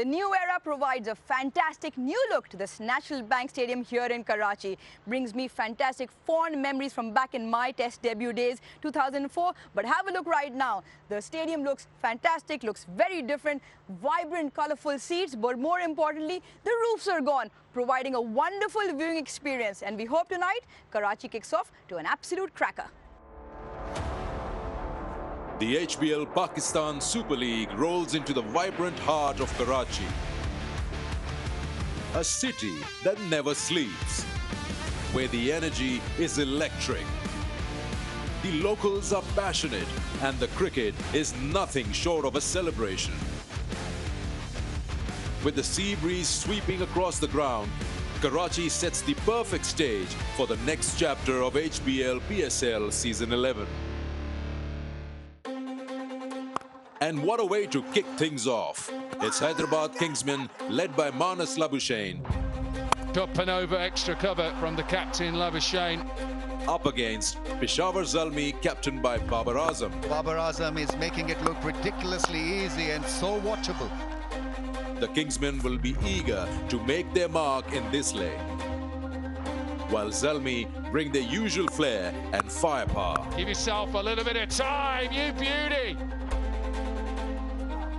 The new era provides a fantastic new look to this National Bank Stadium here in Karachi. Brings me fantastic fond memories from back in my Test debut days, 2004. But have a look right now. The stadium looks fantastic, looks very different, vibrant, colorful seats, but more importantly, the roofs are gone, providing a wonderful viewing experience. And we hope tonight, Karachi kicks off to an absolute cracker. The HBL Pakistan Super League rolls into the vibrant heart of Karachi. A city that never sleeps, where the energy is electric. The locals are passionate and the cricket is nothing short of a celebration. With the sea breeze sweeping across the ground, Karachi sets the perfect stage for the next chapter of HBL PSL Season 11. And what a way to kick things off. It's Hyderabad Kingsmen, led by Manas Labuschagne. Up and over, extra cover from the captain, Labuschagne. Up against Peshawar Zalmi, captained by Babar Azam. Babar Azam is making it look ridiculously easy and so watchable. The Kingsmen will be eager to make their mark in this leg, while Zalmi bring their usual flair and firepower. Give yourself a little bit of time, you beauty!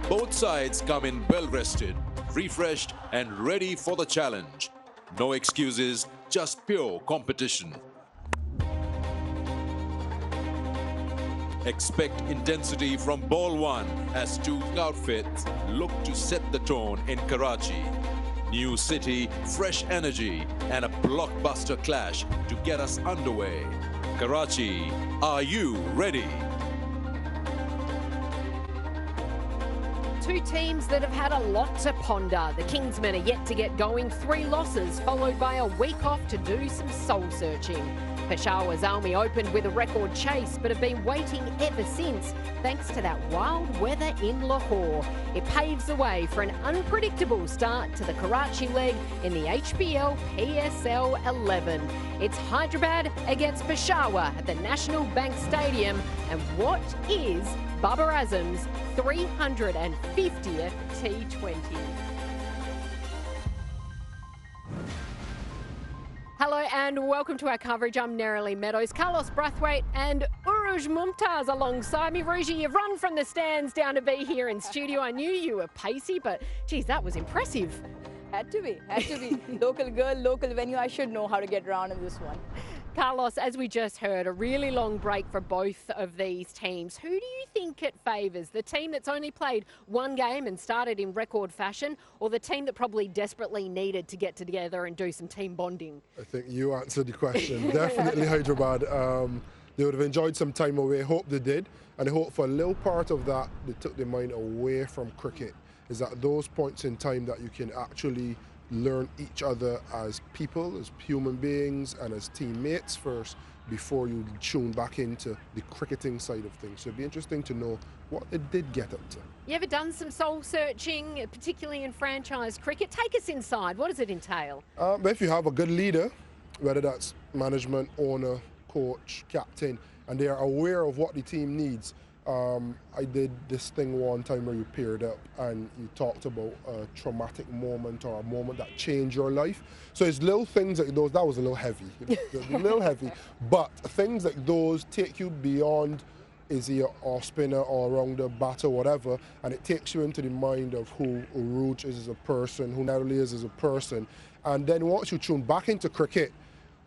Both sides come in well-rested, refreshed and ready for the challenge. No excuses, just pure competition. Expect intensity from ball one as two outfits look to set the tone in Karachi. New city, fresh energy and a blockbuster clash to get us underway. Karachi, are you ready? Two teams that have had a lot to ponder. The Kingsmen are yet to get going, 3 losses, followed by a week off to do some soul-searching. Peshawar Zalmi opened with a record chase, but have been waiting ever since, thanks to that wild weather in Lahore. It paves the way for an unpredictable start to the Karachi leg in the HBL PSL 11. It's Hyderabad against Peshawar at the National Bank Stadium, and what is Babar Azam's 350th T20? Hello and welcome to our coverage. I'm Nerily Meadows, Carlos Brathwaite and Uruj Mumtaz alongside me. Ruji, you've run from the stands down to be here in studio. I knew you were pacey, but geez, that was impressive. Had to be. Local girl, local venue. I should know how to get around in this one. Carlos, as we just heard, a really long break for both of these teams. Who do you think it favours? The team that's only played one game and started in record fashion, or the team that probably desperately needed to get together and do some team bonding? I think you answered the question. Definitely Hyderabad. They would have enjoyed some time away. Hope they did. And I hope for a little part of that, they took their mind away from cricket. Is at those points in time that you can actually learn each other as people, as human beings and as teammates first before you tune back into the cricketing side of things. So it'd be interesting to know what they did get up to. You ever done some soul searching, particularly in franchise cricket? Take us inside. What does it entail? If you have a good leader, whether that's management, owner, coach, captain, and they are aware of what the team needs. I did this thing one time where you paired up and you talked about a traumatic moment or a moment that changed your life. So it's little things like those. That was a little heavy, a little heavy. But things like those take you beyond is he a off spinner or around the bat or whatever, and it takes you into the mind of who Uruj is as a person, who Natalie is as a person. And then once you tune back into cricket,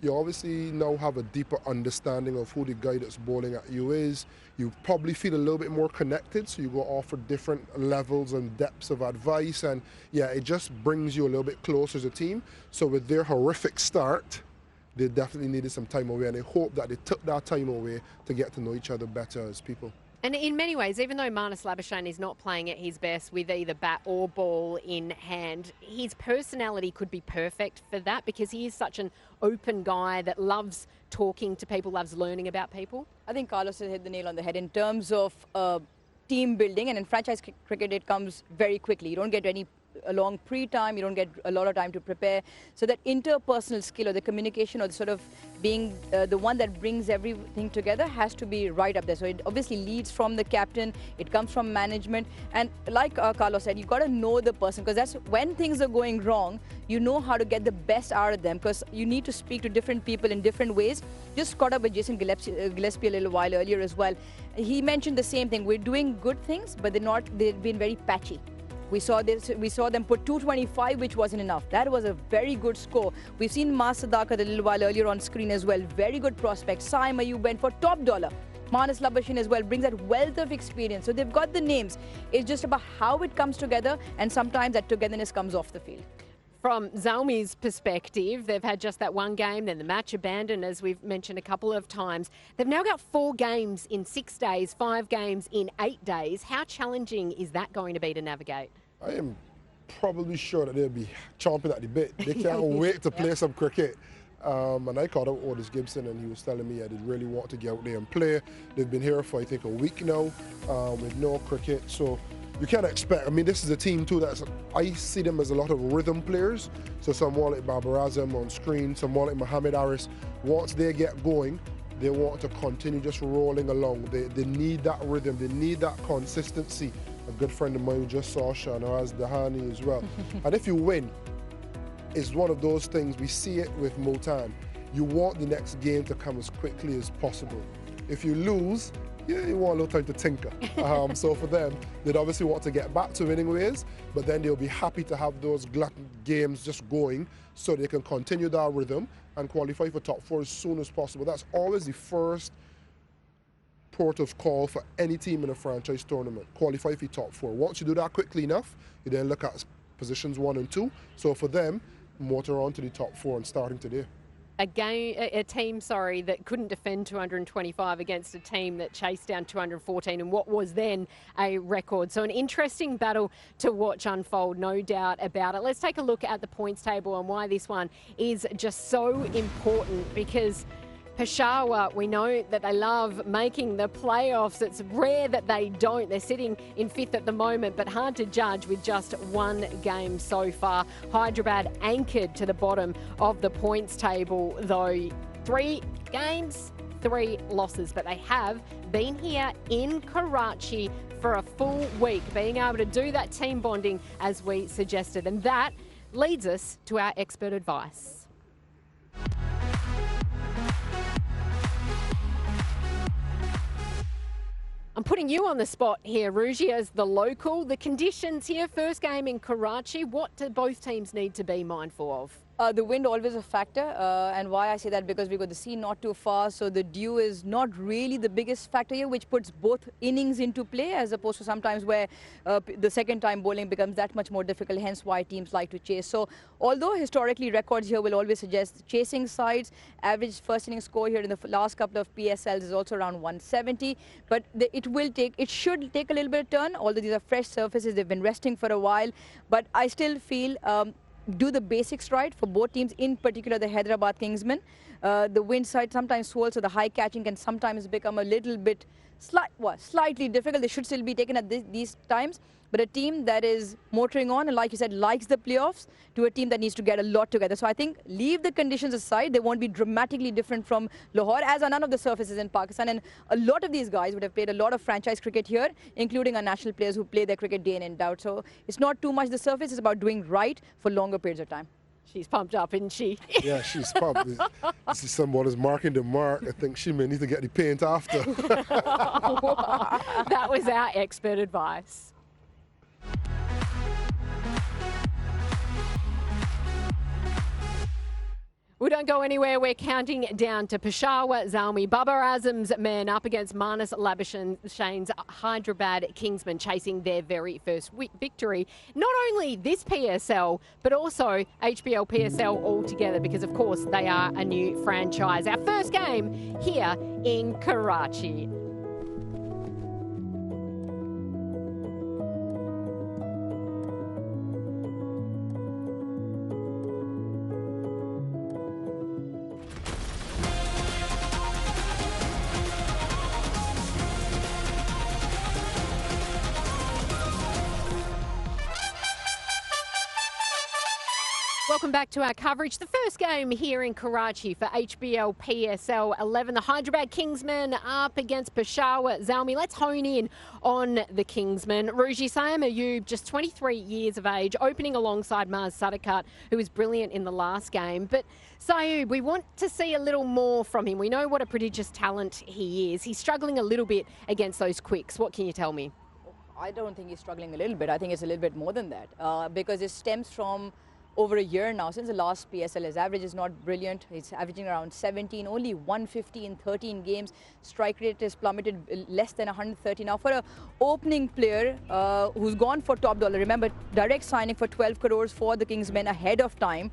you obviously now have a deeper understanding of who the guy that's bowling at you is. You probably feel a little bit more connected, so you go offer different levels and depths of advice, and yeah, it just brings you a little bit closer as a team. So with their horrific start, they definitely needed some time away, and I hope that they took that time away to get to know each other better as people. And in many ways, even though Manas Labuschagne is not playing at his best with either bat or ball in hand, his personality could be perfect for that because he is such an open guy that loves talking to people, loves learning about people. I think Carlos has hit the nail on the head in terms of team building, and in franchise cricket it comes very quickly. You don't get any a long pre-time, you don't get a lot of time to prepare. So that interpersonal skill or the communication or the sort of being the one that brings everything together has to be right up there. So it obviously leads from the captain, it comes from management, and like Carlos said, you've got to know the person, because that's when things are going wrong, you know how to get the best out of them, because you need to speak to different people in different ways. Just caught up with Jason Gillespie a little while earlier as well. He mentioned the same thing. We're doing good things, but they've been very patchy. We saw them put 225, which wasn't enough. That was a very good score. We've seen Mas Sadakat a little while earlier on screen as well. Very good prospect. Saim Ayub went for top dollar. Manas Labashin as well brings that wealth of experience. So they've got the names. It's just about how it comes together, and sometimes that togetherness comes off the field. From Zalmi's perspective, they've had just that one game, then the match abandoned, as we've mentioned a couple of times. They've now got 4 games in 6 days, 5 games in 8 days. How challenging is that going to be to navigate? I am probably sure that they'll be chomping at the bit. They can't wait to play some cricket. And I called up Otis Gibson, and he was telling me that they really want to get out there and play. They've been here for, I think, a week now with no cricket. So you can't expect, I mean, this is a team too I see them as a lot of rhythm players. So someone like Babar Azam on screen, someone like Mohamed Harris, once they get going, they want to continue just rolling along. They need that rhythm, they need that consistency. A good friend of mine who just saw Shahnaz Dahani as well. And if you win, it's one of those things, we see it with Multan. You want the next game to come as quickly as possible. If you lose, yeah, you want a little time to tinker. So for them, they'd obviously want to get back to winning ways, but then they'll be happy to have those games just going so they can continue that rhythm and qualify for top 4 as soon as possible. That's always the first port of call for any team in a franchise tournament. Qualify for top 4. Once you do that quickly enough, you then look at positions 1 and 2. So for them, motor on to the top 4 and starting today. A team that couldn't defend 225 against a team that chased down 214 and what was then a record. So an interesting battle to watch unfold, no doubt about it. Let's take a look at the points table and why this one is just so important, because Peshawar, we know that they love making the playoffs. It's rare that they don't. They're sitting in 5th at the moment, but hard to judge with just 1 game so far. Hyderabad anchored to the bottom of the points table, though 3 games, 3 losses, but they have been here in Karachi for a full week, being able to do that team bonding as we suggested. And that leads us to our expert advice. I'm putting you on the spot here, Ruji, as the local. The conditions here, first game in Karachi, what do both teams need to be mindful of? The wind always a factor, and why I say that, because we've got the sea not too far, so the dew is not really the biggest factor here, which puts both innings into play, as opposed to sometimes where the second time bowling becomes that much more difficult, hence why teams like to chase. So although historically records here will always suggest chasing sides, average first inning score here in the last couple of PSLs is also around 170, but it should take a little bit of turn, although these are fresh surfaces, they've been resting for a while, but I still feel do the basics right for both teams, in particular the Hyderabad Kingsmen. The wind side sometimes swirls, so the high catching can sometimes become a little bit slightly difficult. They should still be taken at these times. But a team that is motoring on and, like you said, likes the playoffs, to a team that needs to get a lot together. So I think leave the conditions aside. They won't be dramatically different from Lahore, as are none of the surfaces in Pakistan. And a lot of these guys would have played a lot of franchise cricket here, including our national players who play their cricket day in and out. So it's not too much the surface. It's about doing right for longer periods of time. She's pumped up, isn't she? Yeah, she's pumped. This is someone who's marking the mark. I think she may need to get the paint after. That was our expert advice. We don't go anywhere. We're counting down to Peshawar Zalmi. Babar Azam's men up against Manas Labashin's Hyderabad Kingsmen, chasing their very first victory. Not only this PSL, but also HBL PSL altogether, because, of course, they are a new franchise. Our first game here in Karachi. welcome back to our coverage. The first game here in Karachi for HBL PSL 11. The Hyderabad Kingsmen up against Peshawar Zalmi. Let's hone in on the Kingsmen. Ruji Sayam Ayub, just 23 years of age, opening alongside Mars Sadakat, who was brilliant in the last game. But Sayub, we want to see a little more from him. We know what a prodigious talent he is. He's struggling a little bit against those quicks. What can you tell me? I don't think he's struggling a little bit. I think it's a little bit more than that because it stems from over a year now since the last PSL. His average is not brilliant. He's averaging around 17, only 150 in 13 games. Strike rate is plummeted less than 130. Now for a opening player who's gone for top dollar, remember direct signing for 12 crores for the Kingsmen ahead of time,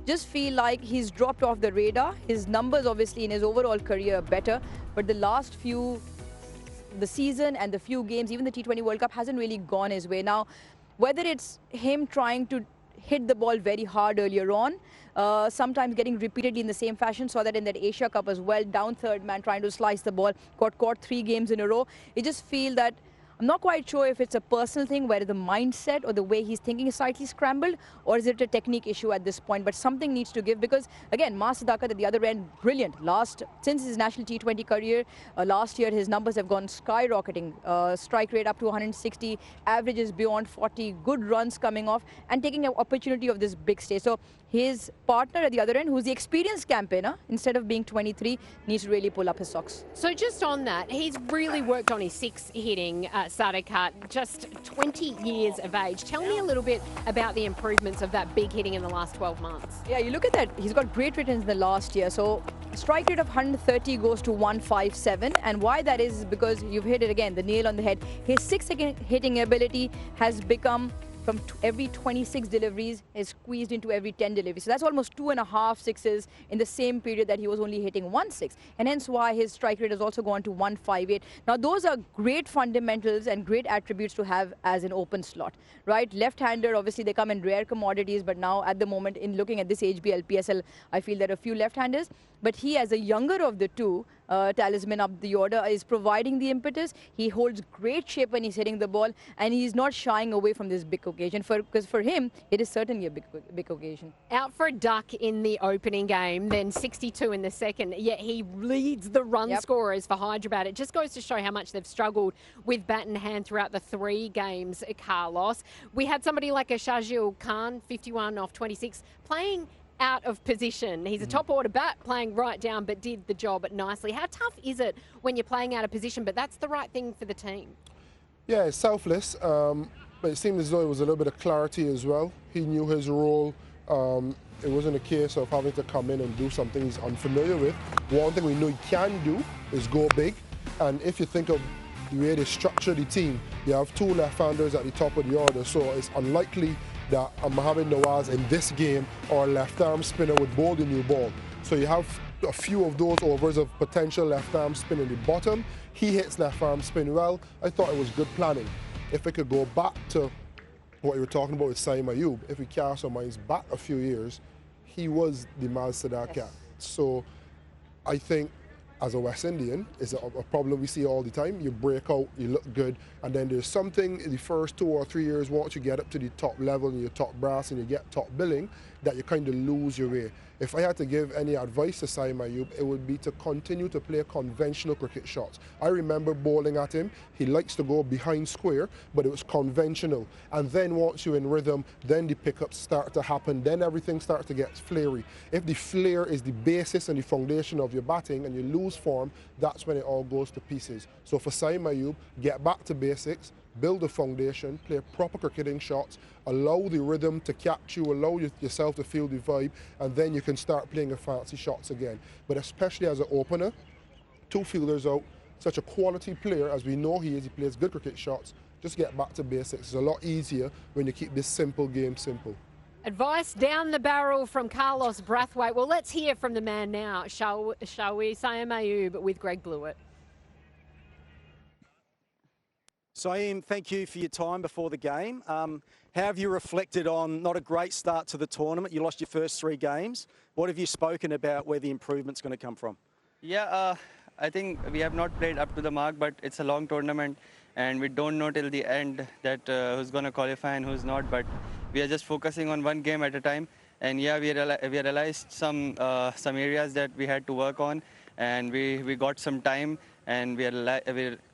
just feel like he's dropped off the radar. His numbers obviously in his overall career are better, but the season and the few games, even the T20 World Cup hasn't really gone his way. Now, whether it's him trying to hit the ball very hard earlier on, sometimes getting repeatedly in the same fashion, saw that in that Asia Cup as well, down third man trying to slice the ball, got caught 3 games in a row. You just feel that I'm not quite sure if it's a personal thing where the mindset or the way he's thinking is slightly scrambled, or is it a technique issue at this point. But something needs to give, because again, Mars Sadakat at the other end, brilliant. Since his national T20 career, last year his numbers have gone skyrocketing. Strike rate up to 160, averages beyond 40, good runs coming off and taking an opportunity of this big stage. So his partner at the other end, who's the experienced campaigner, instead of being 23, needs to really pull up his socks. So just on that, he's really worked on his 6 hitting, Sadakat, just 20 years of age. Tell me a little bit about the improvements of that big hitting in the last 12 months. Yeah, you look at that. He's got great returns in the last year. So strike rate of 130 goes to 157. And why that is because you've hit it again, the nail on the head. His 6 hitting ability has become, from every 26 deliveries, is squeezed into every 10 deliveries. So that's almost 2.5 sixes in the same period that he was only hitting 1 6. And hence why his strike rate has also gone to 158. Now those are great fundamentals and great attributes to have as an open slot, right? Left-hander, obviously they come in rare commodities, but now at the moment, in looking at this HBL PSL, I feel there are a few left-handers. But he, as a younger of the two, talisman up the order, is providing the impetus. He holds great shape when he's hitting the ball, and he's not shying away from this big occasion, because for him, it is certainly a big occasion. Out for a duck in the opening game, then 62 in the second, yet he leads the run scorers for Hyderabad. It just goes to show how much they've struggled with bat in hand throughout the 3 games, Carlos. We had somebody like a Shahjil Khan, 51 off 26, playing out of position. He's a top order bat, playing right down, but did the job nicely. How tough is it when you're playing out of position, but that's the right thing for the team? Yeah, it's selfless, but it seemed as though it was a little bit of clarity as well. He knew his role. It wasn't a case of having to come in and do something he's unfamiliar with. One thing we know he can do is go big, and if you think of the way they structure the team, you have 2 left-handers at the top of the order, so it's unlikely that Mohamed Nawaz in this game or a left-arm spinner would bowl the new ball. So you have a few of those overs of potential left-arm spin in the bottom. He hits left-arm spin well. I thought it was good planning. If we could go back to what you were talking about with Saim Ayub, if we cast our minds back a few years, he was the Maz Sadakat. Yes. So I think as a West Indian, it's a problem we see all the time. You break out, you look good, and then there's something in the first 2 or 3 years, once you get up to the top level and you're top brass and you get top billing, that you kind of lose your way. If I had to give any advice to Saim Ayub, it would be to continue to play conventional cricket shots. I remember bowling at him. He likes to go behind square, but it was conventional. And then once you're in rhythm, then the pickups start to happen. Then everything starts to get flary. If the flair is the basis and the foundation of your batting and you lose form, that's when it all goes to pieces. So for Saim Ayub, get back to basics, build a foundation, play proper cricketing shots, allow the rhythm to catch you, allow yourself to feel the vibe, and then you can start playing your fancy shots again. But especially as an opener, 2 fielders out, such a quality player, as we know he is, he plays good cricket shots, just get back to basics. It's a lot easier when you keep this simple game simple. Advice down the barrel from Carlos Brathwaite. Well, let's hear from the man now, shall we? Saim Ayub with Greg Blewett. Saim, thank you for your time before the game. How have you reflected on not a great start to the tournament? You lost your first 3 games. What have you spoken about where the improvement's going to come from? Yeah, I think we have not played up to the mark, but it's a long tournament and we don't know till the end that who's going to qualify and who's not. But we are just focusing on one game at a time. And yeah, we realized some areas that we had to work on, and we got some time, and we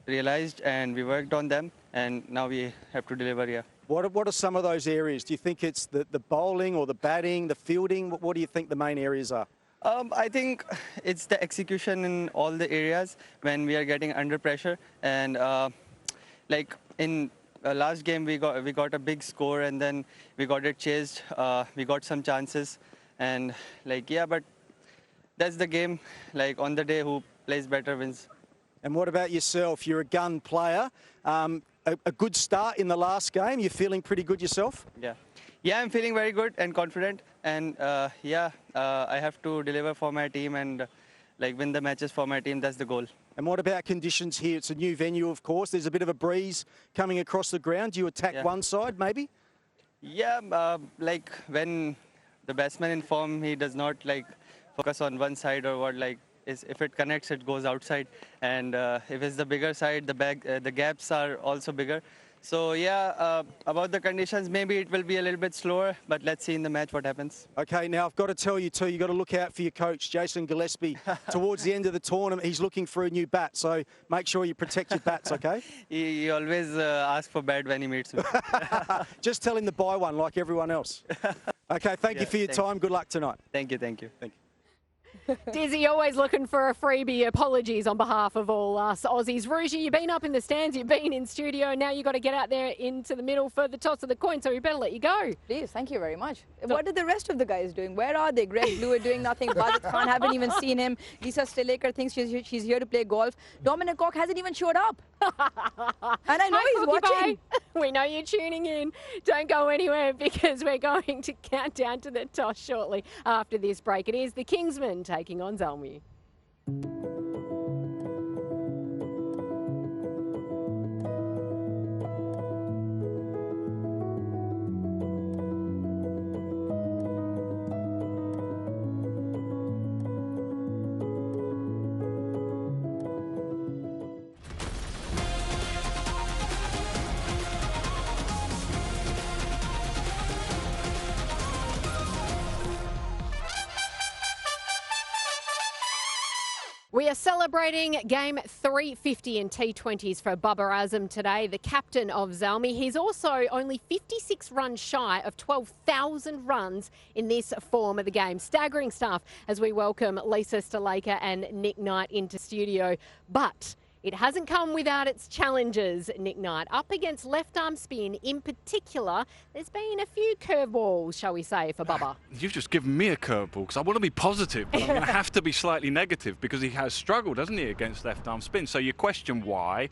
realized and we worked on them, and now we have to deliver. Yeah. What are some of those areas? Do you think it's the bowling or the batting, the fielding? What do you think the main areas are? I think it's the execution in all the areas when we are getting under pressure, and like in last game we got a big score, and then we got it chased. We got some chances, and like yeah, but that's the game. Like on the day, who plays better wins. And what about yourself? You're a gun player. A good start in the last game. You're feeling pretty good yourself? Yeah. Yeah, I'm feeling very good and confident. And yeah, I have to deliver for my team and like win the matches for my team. That's the goal. And what about conditions here? It's a new venue, of course. There's a bit of a breeze coming across the ground. Do you attack one side, maybe? Yeah, like when the batsman in form, he does not like focus on one side or what, like if it connects, it goes outside. And if it's the bigger side, the gaps are also bigger. So yeah, about the conditions, maybe it will be a little bit slower, but let's see in the match what happens. Okay, now I've got to tell you too, you've got to look out for your coach, Jason Gillespie. Towards the end of the tournament, he's looking for a new bat, so make sure you protect your bats, okay? He always asks for bat when he meets me. Just tell him to buy one like everyone else. Okay, thank you for your time. Good luck tonight. Thank you, thank you. Thank you. Dizzy, always looking for a freebie. Apologies on behalf of all us Aussies. Ruji, you've been up in the stands, you've been in studio, now you've got to get out there into the middle for the toss of the coin, so we better let you go. Please, thank you very much. What are the rest of the guys doing? Where are they? Greg Blewett doing nothing. Bajit Khan, haven't even seen him. Lisa Stillacre thinks she's here to play golf. Dominic Cock hasn't even showed up. And I know he's watching. We know you're tuning in. Don't go anywhere because we're going to count down to the toss shortly after this break. It is the Kingsmen taking on Zalmi. We are celebrating game 350 in T20s for Babar Azam today, the captain of Zalmi. He's also only 56 runs shy of 12,000 runs in this form of the game. Staggering stuff as we welcome Lisa Stillacre and Nick Knight into studio. But it hasn't come without its challenges, Nick Knight. Up against left-arm spin in particular, there's been a few curveballs, shall we say, for Bubba. You've just given me a curveball because I want to be positive, but I'm going to have to be slightly negative because he has struggled, hasn't he, against left-arm spin. So you question why.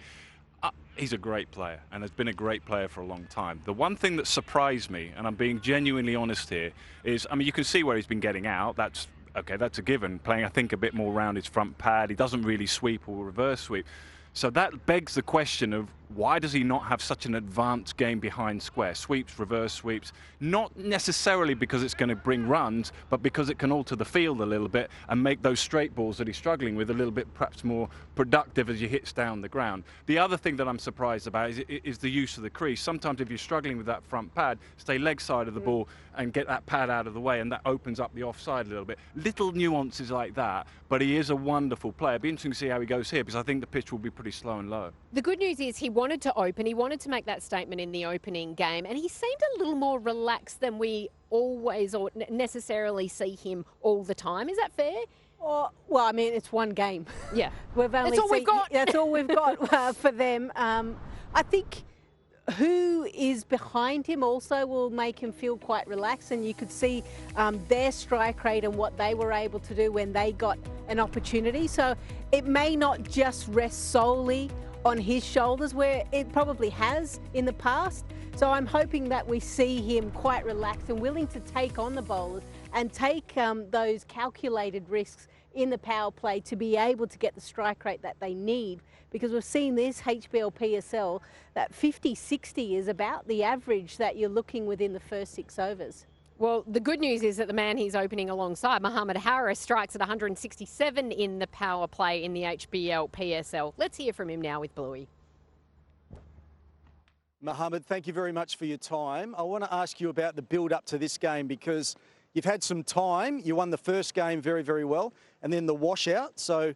He's a great player and has been a great player for a long time. The one thing that surprised me, and I'm being genuinely honest here, is, I mean, you can see where he's been getting out. That's okay, that's a given. Playing, I think, a bit more around his front pad. He doesn't really sweep or reverse sweep. So that begs the question of why does he not have such an advanced game behind square? Sweeps, reverse sweeps, not necessarily because it's going to bring runs, but because it can alter the field a little bit and make those straight balls that he's struggling with a little bit perhaps more productive as he hits down the ground. The other thing that I'm surprised about is the use of the crease. Sometimes if you're struggling with that front pad, stay leg side of the ball and get that pad out of the way, and that opens up the offside a little bit. Little nuances like that, but he is a wonderful player. It'll be interesting to see how he goes here because I think the pitch will be pretty slow and low. The good news is he wanted to open, he wanted to make that statement in the opening game, and he seemed a little more relaxed than we always or necessarily see him all the time. Is that fair? Well, I mean, it's one game. Yeah. That's all we've got. That's all we've got for them. I think who is behind him also will make him feel quite relaxed, and you could see their strike rate and what they were able to do when they got an opportunity. So it may not just rest solely on his shoulders, where it probably has in the past. So I'm hoping that we see him quite relaxed and willing to take on the bowlers and take those calculated risks in the power play to be able to get the strike rate that they need, because we've seen this HBL PSL that 50-60 is about the average that you're looking within the first 6 overs. Well, the good news is that the man he's opening alongside, Mohamed Harris, strikes at 167 in the power play in the HBL PSL. Let's hear from him now with Bluey. Mohamed, thank you very much for your time. I want to ask you about the build-up to this game because You've had some time. You won the first game very, very well, and then the washout. So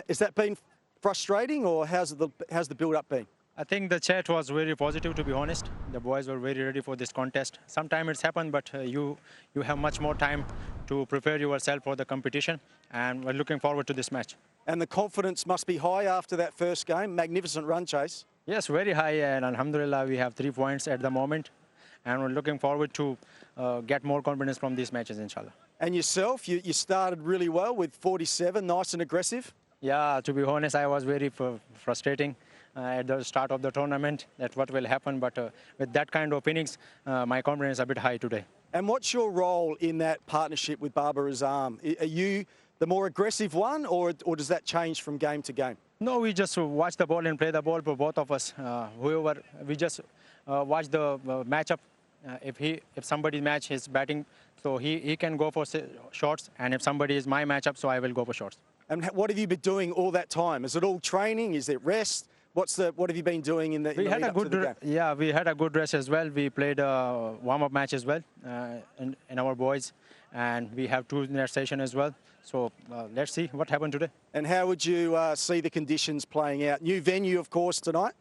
has that been frustrating, or how's the build-up been? I think the chat was very positive, to be honest. The boys were very ready for this contest. Sometimes it's happened, but you have much more time to prepare yourself for the competition, and we're looking forward to this match. And the confidence must be high after that first game. Magnificent run chase. Yes, very high, and alhamdulillah, we have 3 points at the moment, and we're looking forward to get more confidence from these matches, inshallah. And yourself, you started really well with 47, nice and aggressive. Yeah, to be honest, I was very frustrating at the start of the tournament. That's what will happen, but with that kind of innings, my confidence is a bit high today. And what's your role in that partnership with Babar Azam? Are you the more aggressive one, or does that change from game to game? No, we just watch the ball and play the ball for both of us. We just watch the matchup. If somebody's match is batting, so he can go for shots, and if somebody is my matchup, so I will go for shots. And what have you been doing all that time? Is it all training? Is it rest? What have you been doing in the lead up to the game? Yeah, we had a good rest as well. We played a warm-up match as well in our boys, and we have 2 net sessions as well. So let's see what happened today. And how would you see the conditions playing out? New venue, of course, tonight.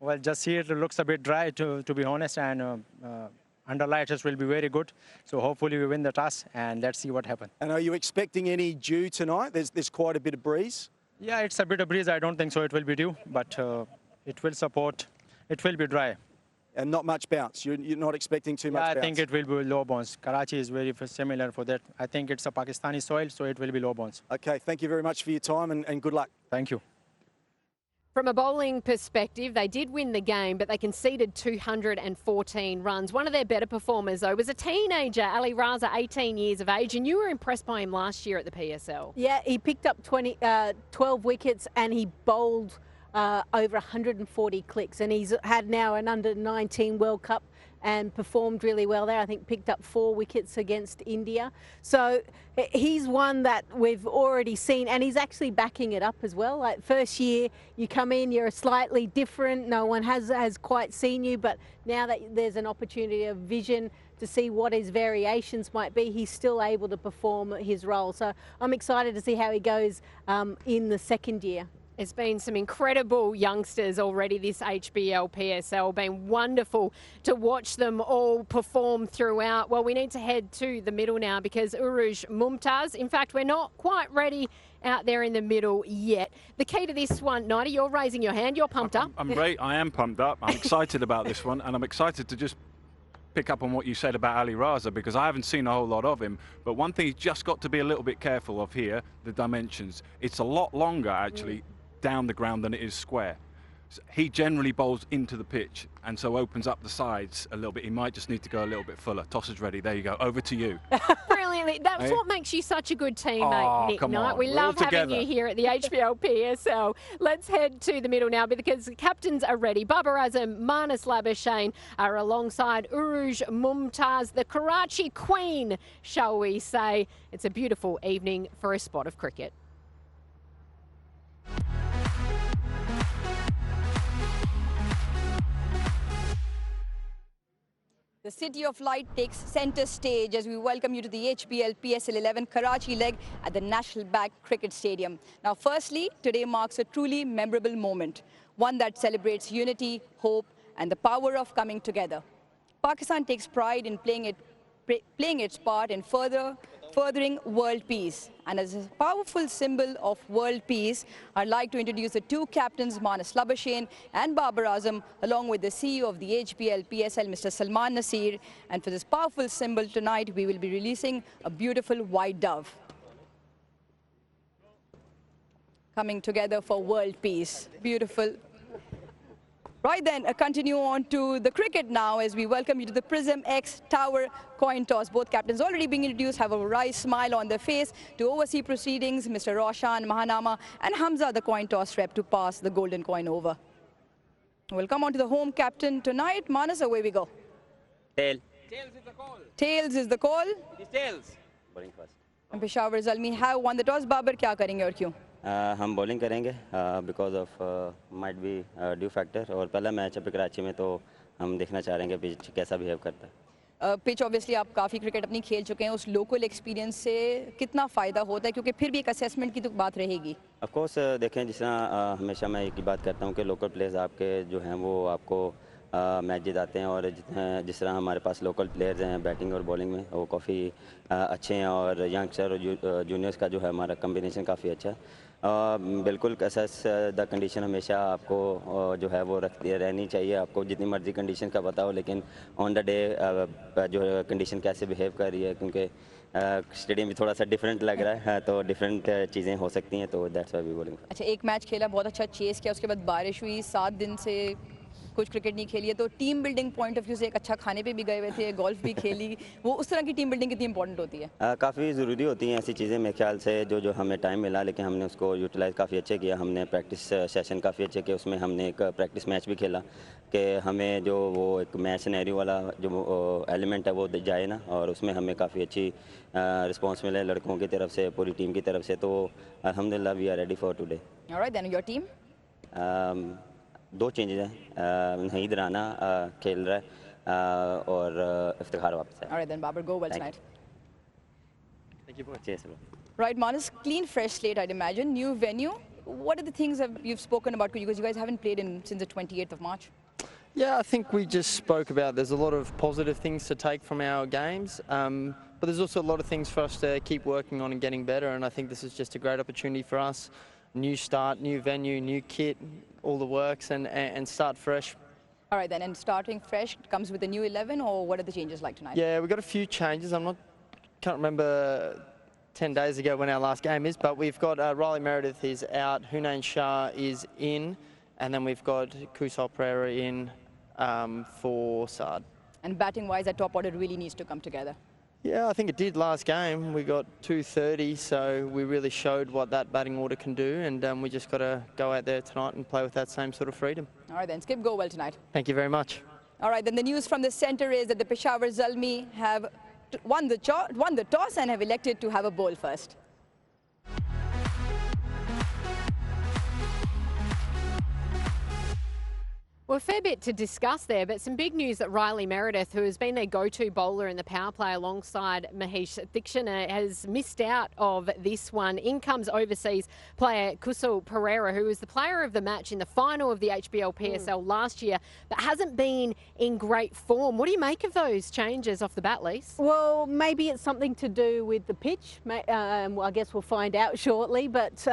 Well, just here it looks a bit dry, to be honest, and under lights will be very good. So hopefully we win the toss, and let's see what happens. And are you expecting any dew tonight? There's quite a bit of breeze. Yeah, it's a bit of breeze. I don't think so it will be dew, but it will support. It will be dry. And not much bounce. You're not expecting too much bounce. I think it will be low bounce. Karachi is very similar for that. I think it's a Pakistani soil, so it will be low bounce. Okay, thank you very much for your time, and good luck. Thank you. From a bowling perspective, they did win the game, but they conceded 214 runs. One of their better performers, though, was a teenager, Ali Raza, 18 years of age, and you were impressed by him last year at the PSL. Yeah, he picked up 12 wickets, and he bowled over 140 clicks, and he's had now an under-19 World Cup and performed really well there. I think picked up 4 wickets against India. So he's one that we've already seen, and he's actually backing it up as well. Like first year, you come in, you're slightly different. No one has quite seen you, but now that there's an opportunity of vision to see what his variations might be, he's still able to perform his role. So I'm excited to see how he goes in the second year. There's been some incredible youngsters already this HBL PSL. Been wonderful to watch them all perform throughout. Well, we need to head to the middle now because Uruj Mumtaz, in fact, we're not quite ready out there in the middle yet. The key to this one, Nida, you're raising your hand. You're pumped up. I'm great. I am pumped up. I'm excited about this one, and I'm excited to just pick up on what you said about Ali Raza, because I haven't seen a whole lot of him. But one thing he's just got to be a little bit careful of here, the dimensions. It's a lot longer, actually, down the ground than it is square. So he generally bowls into the pitch and so opens up the sides a little bit. He might just need to go a little bit fuller. Toss is ready. There you go. Over to you. Brilliantly. That's what makes you such a good teammate, Nick Knight. We love having you here at the HBL PSL. Let's head to the middle now because the captains are ready. Babar Azam, Manas Labuschagne are alongside Uruj Mumtaz, the Karachi Queen, shall we say. It's a beautiful evening for a spot of cricket. The City of Light takes centre stage as we welcome you to the HBL PSL 11 Karachi leg at the National Bank Cricket Stadium. Now, firstly, today marks a truly memorable moment, one that celebrates unity, hope, and the power of coming together. Pakistan takes pride in playing its part in furthering world peace. And as a powerful symbol of world peace, I'd like to introduce the 2 captains, Manas Labuschagne and Babar Azam, along with the CEO of the HBL PSL, Mr. Salman Nasir. And for this powerful symbol tonight, we will be releasing a beautiful white dove. Coming together for world peace. Beautiful. Right then, continue on to the cricket now as we welcome you to the Prism X Tower coin toss. Both captains already being introduced have a wry smile on their face to oversee proceedings. Mr. Roshan Mahanama and Hamza, the coin toss rep, to pass the golden coin over. We'll come on to the home captain tonight. Manas, away we go. Tail. Tails is the call. Tails is the call. Tails. Bowling first. And Peshawar Zalmi have won the toss. Babar, क्या करेंगे और क्यों? हम bowling करेंगे because of might be due factor और पहला match है कराची में तो हम देखना चाह रहे हैं कि पिच कैसा बिहेव करता है. पिच ऑब्वियसली आप काफ़ी क्रिकेट अपनी खेल चुके हैं, उस लोकल एक्सपीरियंस से कितना फ़ायदा होता है, क्योंकि फिर भी एक असेसमेंट की तो बात रहेगी। ऑफ कोर्स देखें, जिस तरह हमेशा मैं एक ही बात करता हूँ कि लोकल प्लेयर्स आपके जो हैं वो आपको मैच जिताते हैं, और जिस तरह हमारे पास लोकल प्लेयर्स हैं बैटिंग और बॉलिंग में, वो काफ़ी अच्छे हैं, और यंगस्टर और जूनियर्स का जो है हमारा कम्बिनेशन काफ़ी अच्छा है। बिल्कुल असेस द कंडीशन हमेशा आपको जो है वो रखती रहनी चाहिए। आपको जितनी मर्जी कंडीशन का पता हो, लेकिन ऑन द डे जो है कंडीशन कैसे बिहेव कर रही है, क्योंकि स्टेडियम भी थोड़ा सा डिफरेंट लग रहा है, तो डिफरेंट चीज़ें हो सकती हैं, तो दैट्स व्हाई वी बॉलिंग। अच्छा, एक मैच खेला, बहुत अच्छा चेस किया, उसके बाद बारिश हुई, 7 दिन से कुछ क्रिकेट नहीं खेली है, तो team building point of view से एक अच्छा खाने पे भी गए हुए थे, गोल्फ भी खेली, वो उस तरह की टीम बिल्डिंग कितनी इंपॉर्टेंट होती है? काफ़ी ज़रूरी होती हैं ऐसी चीज़ें, मेरे ख्याल से जो हमें टाइम मिला, लेकिन हमने उसको यूटिलाइज़ काफ़ी अच्छे किया। हमने प्रैक्टिस सेशन काफ़ी अच्छे किए, उसमें हमने एक प्रैक्टिस मैच भी खेला कि हमें जो वो एक मैच सिनेरियो वाला जो एलिमेंट है वो जाए ना, और उसमें हमें काफ़ी अच्छी रिस्पॉन्स मिले लड़कों की तरफ से, पूरी टीम की तरफ से, तो अल्हम्दुलिल्लाह we are ready for today. Alright, then your team? 2 changes हैं, नहीद राना खेल रहा है और इफ्तिखार वापस है। Alright, then Babar, go well tonight. Thank you for chase. Right, Manas, clean, fresh slate, I'd imagine. New venue. What are the things that you've spoken about? Because you guys haven't played since the 28th of March. Yeah, I think we just spoke about there's a lot of positive things to take from our games, but there's also a lot of things for us to keep working on and getting better, and I think this is just a great opportunity for us. New start, new venue, new kit, all the works, and start fresh. All right then, and starting fresh comes with a new 11, or what are the changes like tonight? Yeah, we've got a few changes. Can't remember 10 days ago when our last game is, but we've got Riley Meredith is out, Hunain Shah is in, and then we've got Kusal Pereira in for Saad. And batting-wise, that top order really needs to come together. Yeah, I think it did last game. We got 230, so we really showed what that batting order can do, and we just got to go out there tonight and play with that same sort of freedom. All right then, Skip, go well tonight. Thank you very much. All right, then the news from the centre is that the Peshawar Zalmi have won the toss and have elected to have a bowl first. Well, a fair bit to discuss there, but some big news that Riley Meredith, who has been their go-to bowler in the power play alongside Mahesh Thikshana, has missed out of this one. In comes overseas player Kusal Pereira, who was the player of the match in the final of the HBL PSL last year, but hasn't been in great form. What do you make of those changes off the bat, Lise? Well, maybe it's something to do with the pitch. I guess we'll find out shortly, but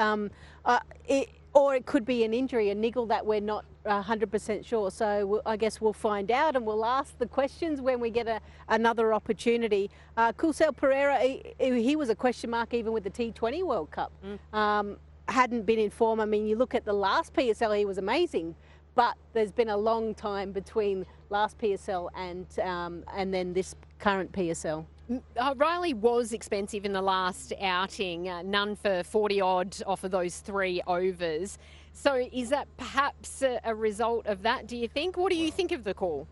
or it could be an injury, a niggle that we're not 100% sure. So I guess we'll find out, and we'll ask the questions when we get another opportunity. Kusal Pereira, he was a question mark even with the T20 World Cup. Hadn't been in form. I mean, you look at the last PSL, he was amazing, but there's been a long time between last PSL and then this current PSL. Riley was expensive in the last outing, none for 40-odd off of those 3 overs. So is that perhaps a result of that, do you think? What do you think of the call?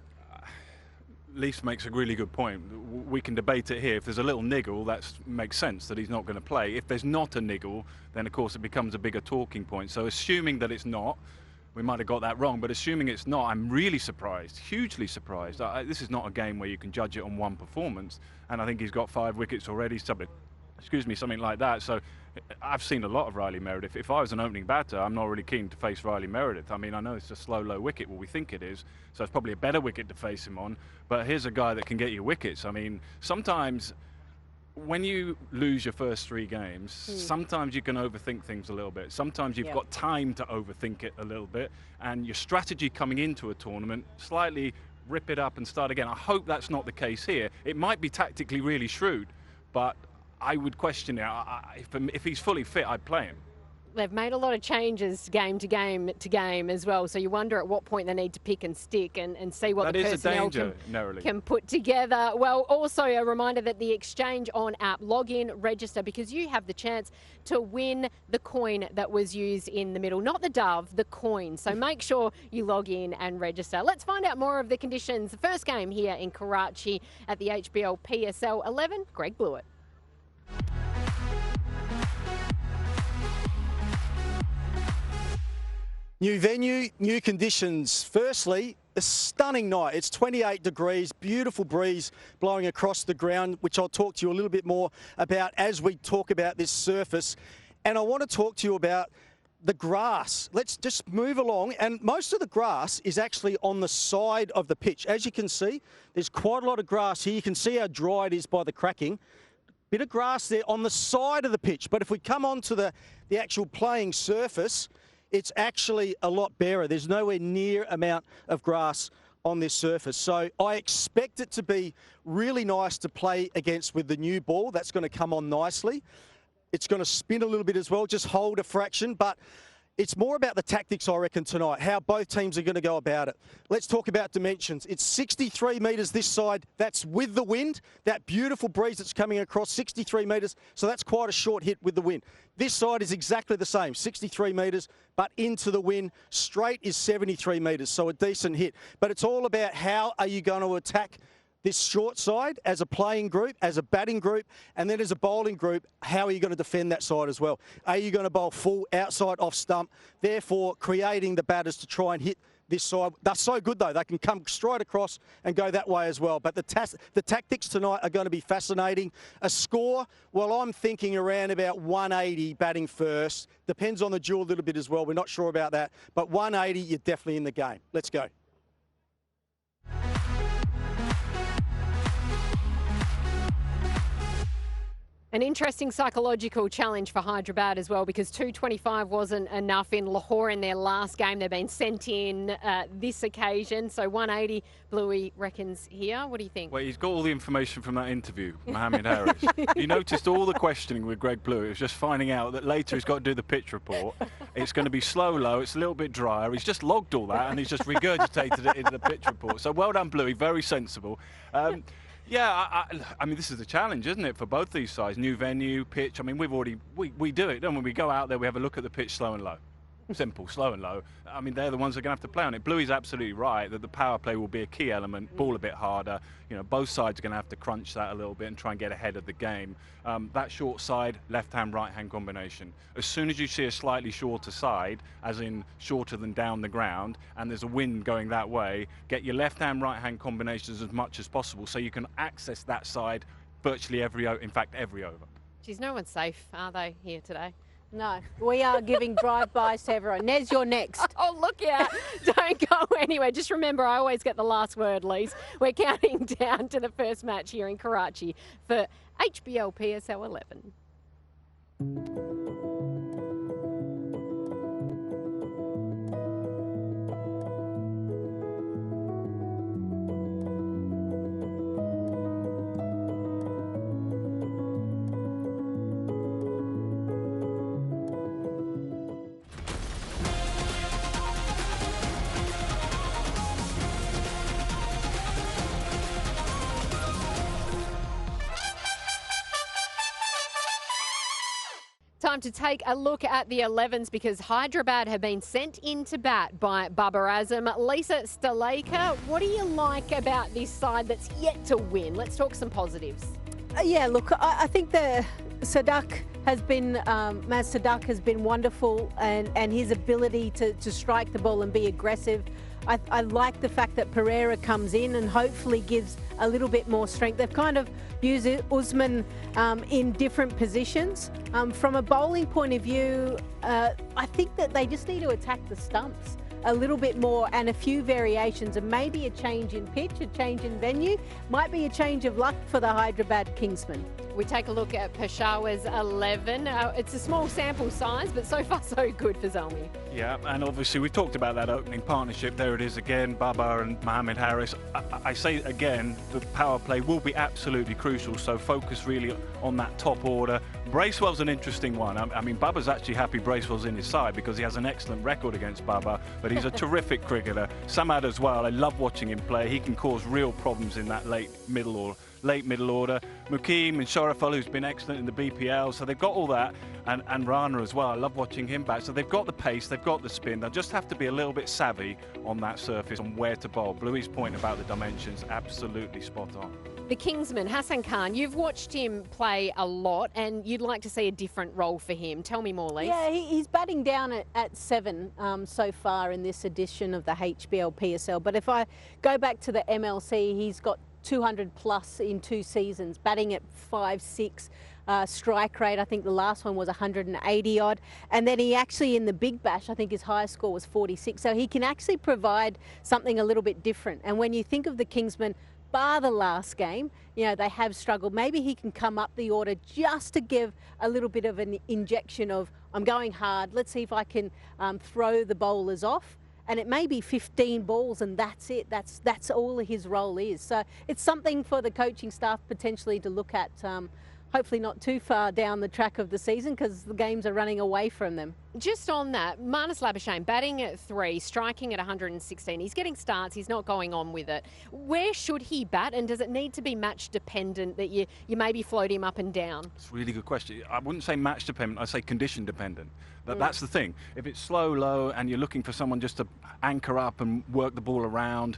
Lise makes a really good point. We can debate it here. If there's a little niggle, that makes sense that he's not going to play. If there's not a niggle, then of course it becomes a bigger talking point. So assuming that it's not, we might have got that wrong, but assuming it's not, I'm really surprised, hugely surprised. This is not a game where you can judge it on one performance, and I think he's got 5 wickets already, something like that. So I've seen a lot of Riley Meredith. If I was an opening batter, I'm not really keen to face Riley Meredith. I mean, I know it's a slow, low wicket, what we think it is, so it's probably a better wicket to face him on, but here's a guy that can get you wickets. I mean, sometimes when you lose your first 3 games, sometimes you can overthink things a little bit. Sometimes you've got time to overthink it a little bit, and your strategy coming into a tournament, slightly rip it up and start again. I hope that's not the case here. It might be tactically really shrewd, but I would question it. If he's fully fit, I'd play him. They've made a lot of changes game to game to game as well, so you wonder at what point they need to pick and stick and see what the personnel can put together. Well, also a reminder that the exchange on app, log in, register, because you have the chance to win the coin that was used in the middle. Not the dove, the coin. So make sure you log in and register. Let's find out more of the conditions. The first game here in Karachi at the HBL PSL 11, Greg Blewett. New venue, new conditions. Firstly, a stunning night. It's 28 degrees, beautiful breeze blowing across the ground, which I'll talk to you a little bit more about as we talk about this surface. And I want to talk to you about the grass. Let's just move along. And most of the grass is actually on the side of the pitch. As you can see, there's quite a lot of grass here. You can see how dry it is by the cracking. Bit of grass there on the side of the pitch. But if we come on to the actual playing surface, it's actually a lot barer. There's nowhere near amount of grass on this surface. So I expect it to be really nice to play against with the new ball. That's going to come on nicely. It's going to spin a little bit as well, just hold a fraction. But it's more about the tactics, I reckon, tonight, how both teams are going to go about it. Let's talk about dimensions. It's 63 metres this side. That's with the wind. That beautiful breeze that's coming across, 63 metres. So that's quite a short hit with the wind. This side is exactly the same, 63 metres, but into the wind. Straight is 73 metres, so a decent hit. But it's all about how are you going to attack this short side as a playing group, as a batting group, and then as a bowling group, how are you going to defend that side as well? Are you going to bowl full outside off stump, therefore creating the batters to try and hit this side? They're so good, though. They can come straight across and go that way as well. But the tactics tonight are going to be fascinating. A score, well, I'm thinking around about 180 batting first. Depends on the duel a little bit as well. We're not sure about that. But 180, you're definitely in the game. Let's go. An interesting psychological challenge for Hyderabad as well, because 225 wasn't enough in Lahore in their last game. They've been sent in this occasion. So 180, Bluey reckons here. What do you think? Well, he's got all the information from that interview, Mohammed Harris. You noticed all the questioning with Greg Bluey. It was just finding out that later he's got to do the pitch report. It's going to be slow, low. It's a little bit drier. He's just logged all that and he's just regurgitated it into the pitch report. So well done, Bluey. Very sensible. Yeah, I mean, this is a challenge, isn't it, for both these sides? New venue, pitch. I mean, we do it, don't we? We go out there, we have a look at the pitch slow and low. Simple, slow and low. I mean, they're the ones that are going to have to play on it. Bluey's absolutely right that the power play will be a key element, ball a bit harder. You know, both sides are going to have to crunch that a little bit and try and get ahead of the game. That short side, left-hand, right-hand combination. As soon as you see a slightly shorter side, as in shorter than down the ground, and there's a wind going that way, get your left-hand, right-hand combinations as much as possible so you can access that side virtually every over. Geez, no one's safe, are they, here today? No, we are giving drive-bys to everyone. Nez, you're next. Oh, look out. Don't go anywhere. Just remember, I always get the last word, Lise. We're counting down to the first match here in Karachi for HBL PSL 11. Time to take a look at the 11s because Hyderabad have been sent into bat by Babar Azam. Lisa Stalaker, what do you like about this side that's yet to win? Let's talk some positives. Yeah, look, I think the Sadak has been, Maz Sadak has been wonderful, and his ability to strike the ball and be aggressive. I like the fact that Pereira comes in and hopefully gives a little bit more strength. They've kind of used Usman in different positions. From a bowling point of view, I think that they just need to attack the stumps a little bit more and a few variations, and maybe a change in pitch, a change in venue, might be a change of luck for the Hyderabad Kingsmen. We take a look at Peshawar's 11. It's a small sample size, but so far so good for Zalmi. Yeah, and obviously we talked about that opening partnership. There it is again, Babar and Mohammed Harris. I say again, the power play will be absolutely crucial, so focus really on that top order. Bracewell's an interesting one. I mean, Babar's actually happy Bracewell's in his side because he has an excellent record against Babar, but he's a terrific cricketer. Samad as well, I love watching him play. He can cause real problems in that late middle or late middle order. Mukeem and Sharaful, who's been excellent in the BPL, so they've got all that, and Rana as well. I love watching him back. So they've got the pace, they've got the spin. They'll just have to be a little bit savvy on that surface on where to bowl. Bluey's point about the dimensions, absolutely spot on. The Kingsman, Hassan Khan, you've watched him play a lot and you'd like to see a different role for him. Tell me more, Lise. Yeah, he's batting down at 7 so far in this edition of the HBL PSL. But if I go back to the MLC, he's got 200 plus in 2 seasons, batting at 5-6. Strike rate, I think the last one was 180 odd. And then he actually, in the Big Bash, I think his highest score was 46. So he can actually provide something a little bit different. And when you think of the Kingsmen, bar the last game, you know, they have struggled. Maybe he can come up the order just to give a little bit of an injection of, I'm going hard, let's see if I can throw the bowlers off. And it may be 15 balls and that's it. That's all his role is. So it's something for the coaching staff potentially to look at, hopefully not too far down the track of the season because the games are running away from them. Just on that, Marnus Labuschagne batting at 3, striking at 116. He's getting starts, he's not going on with it. Where should he bat, and does it need to be match dependent that you maybe float him up and down? It's a really good question. I wouldn't say match dependent, I'd say condition dependent. That's the thing. If it's slow, low, and you're looking for someone just to anchor up and work the ball around,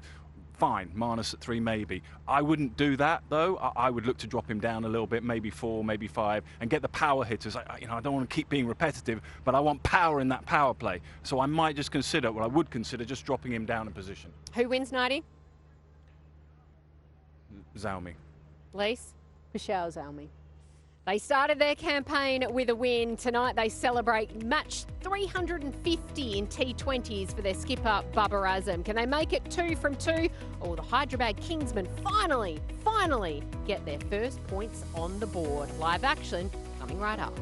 fine, Marnus at 3 maybe. I wouldn't do that though. I would look to drop him down a little bit, maybe 4, maybe 5, and get the power hitters. I don't want to keep being repetitive, but I want power in that power play. So I might just consider, I would consider just dropping him down a position. Who wins 90? Zalmi. Lise? Peshawar Zalmi. They started their campaign with a win. Tonight they celebrate match 350 in T20s for their skipper Babar Azam. Can they make it 2 from 2? Or the Hyderabad Kingsmen finally get their first points on the board? Live action coming right up.